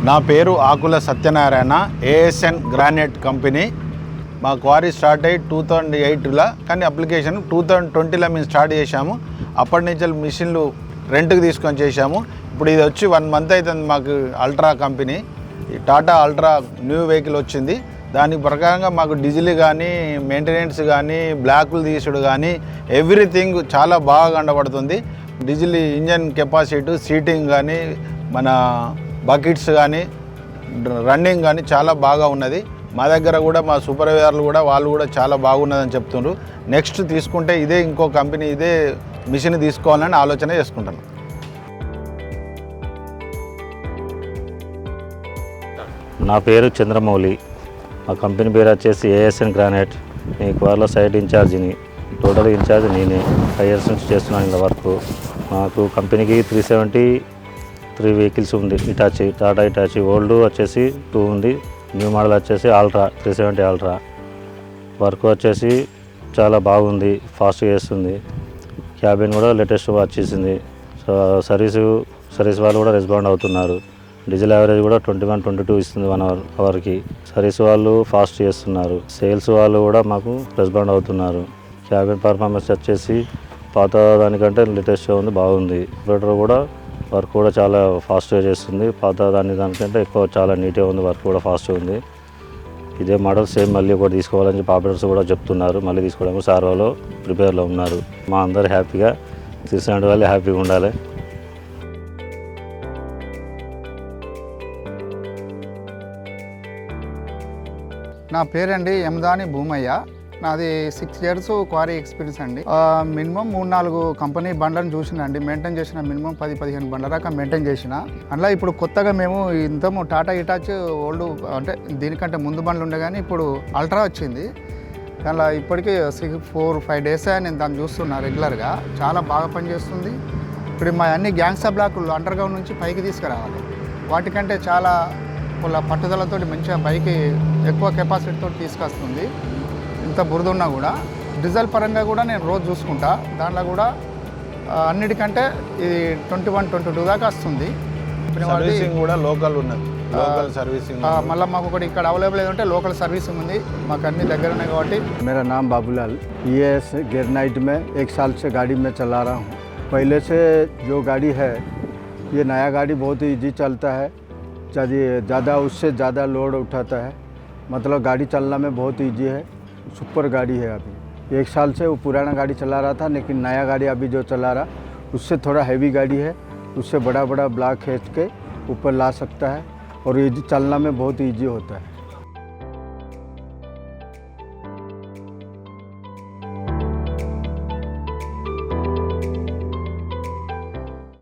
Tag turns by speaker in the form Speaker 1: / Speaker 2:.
Speaker 1: నా పేరు Akula Satyanarayana. ASN granite company. మా క్వారీ స్టార్ట్ అయ్యి 2008లో, కానీ అప్లికేషన్ 2020లో మేము స్టార్ట్ చేశాము. అప్పటి నుంచి మిషన్లు రెంట్కి తీసుకొని చేశాము. ఇప్పుడు ఇది వచ్చి 1 మంత్ అవుతుంది. మాకు ultra company, Tata ultra new vehicle వచ్చింది. దాని ప్రకారంగా మాకు డీజిల్ కానీ, మెయింటెనెన్స్ కానీ, బ్లాకులు తీసుడు కానీ ఎవ్రీథింగ్ చాలా బాగా కనబడుతుంది. డీజిల్ ఇంజన్ కెపాసిటీ, సీటింగ్ కానీ, మన బకెట్స్ కానీ, రన్నింగ్ కానీ చాలా బాగా ఉన్నది. మా దగ్గర కూడా మా సూపర్వైజర్లు కూడా వాళ్ళు కూడా చాలా బాగున్నదని చెప్తున్నారు. నెక్స్ట్ తీసుకుంటే ఇదే ఇంకో కంపెనీ ఇదే మిషన్ తీసుకోవాలని ఆలోచన చేసుకుంటాను.
Speaker 2: నా పేరు చంద్రమౌళి. మా కంపెనీ పేరు వచ్చేసి ఏఎస్ఎన్ గ్రానైట్. మీ క్వారీలో సైట్ ఇన్ఛార్జిని. టోటల్ ఇన్ఛార్జ్ నేనే. 5 years నుంచి చేస్తున్నాను ఇలా వర్క్. మాకు కంపెనీకి 373 వెహికల్స్ ఉంది. Hitachi, Tata Hitachi. ఓల్డ్ వచ్చేసి 2 ఉంది. న్యూ మోడల్ వచ్చేసి అల్ట్రా 370 అల్ట్రా. వర్క్ వచ్చేసి చాలా బాగుంది, ఫాస్ట్గా చేస్తుంది. క్యాబిన్ కూడా లేటెస్ట్ వచ్చేసింది. సర్వీస్ వాళ్ళు కూడా రెస్పాండ్ అవుతున్నారు. డీజిల్ యావరేజ్ కూడా 21-22 ఇస్తుంది 1 అవర్కి. సర్వీస్ వాళ్ళు ఫాస్ట్ చేస్తున్నారు. సేల్స్ వాళ్ళు కూడా మాకు రెస్పాండ్ అవుతున్నారు. క్యాబిన్ పర్ఫార్మెన్స్ వచ్చేసి పాత దానికంటే లేటెస్ట్గా ఉంది, బాగుంది. ఆపరేటర్ కూడా వర్క్ కూడా చాలా ఫాస్ట్గా చేస్తుంది. పాత దానికంటే ఎక్కువ చాలా నీట్గా ఉంది. వర్క్ కూడా ఫాస్ట్గా ఉంది. ఇదే మోడల్ సేమ్ మళ్ళీ ఒకటి తీసుకోవాలని చెప్పి ఆపరేటర్స్ కూడా చెప్తున్నారు. మళ్ళీ తీసుకోవడానికి సార్ వాళ్ళు ప్రిపేర్లో ఉన్నారు. మా అందరు హ్యాపీగా, తీసుకునే వాళ్ళు హ్యాపీగా ఉండాలి.
Speaker 3: నా పేరండి యమదాని భూమయ్య. నాది 6 years క్వారీ ఎక్స్పీరియన్స్ అండి. మినిమం 3-4 కంపెనీ బండ్లను చూసినండి. మెయింటైన్ చేసిన మినిమం 10-15 బండ్ల దాకా మెయింటైన్ చేసిన. అందులో ఇప్పుడు కొత్తగా మేము ఇంతము టాటా ఇటాచ్ ఓల్డ్ అంటే దీనికంటే ముందు బండ్లు ఉండే, కానీ ఇప్పుడు అల్ట్రా వచ్చింది. దానిలో ఇప్పటికీ 4-5 days నేను దాన్ని చూస్తున్నా రెగ్యులర్గా. చాలా బాగా పనిచేస్తుంది. ఇప్పుడు మా అన్ని గ్యాంగ్స్టర్ బ్లాకులు అండర్గ్రౌండ్ నుంచి పైకి తీసుకురావాలి. వాటికంటే చాలా వాళ్ళ పట్టుదలతో మంచిగా పైకి ఎక్కువ కెపాసిటీతో తీసుకొస్తుంది. ఇంత బురద ఉన్నా కూడా డీజిల్ పరంగా కూడా నేను రోజు చూసుకుంటా. దాంట్లో కూడా అన్నిటికంటే ఇది 21-22 దాకా వస్తుంది.
Speaker 1: సర్వీసింగ్ కూడా లోకల్ ఉన్నది. లోకల్ సర్వీసింగ్
Speaker 3: మళ్ళీ మాకు ఒకటి ఇక్కడ అవైలబుల్ ఏదంటే లోకల్ సర్వీసింగ్ ఉంది. మాకు అన్ని దగ్గర ఉన్నాయి కాబట్టి.
Speaker 4: मेरा नाम बाबूलाल, ES ग्रेनाइट में 1 साल से गाड़ी में चला रहा हूँ. पहले से जो गाड़ी है ये नया गाड़ी बहुत ईजी चलता है. ज़्यादा उससे ज़्यादा लोड उठाता है. मतलब गाड़ी चलना में बहुत ईजी है. सुपर गाड़ी है. अभी 1 साल से वो पुराना गाड़ी चला रहा था, लेकिन नया गाड़ी अभी जो चला रहा उससे थोड़ा हैवी गाड़ी है. उससे बड़ा ब्लॉक खींच के ऊपर ला सकता है और ये चलना में बहुत ईजी होता है.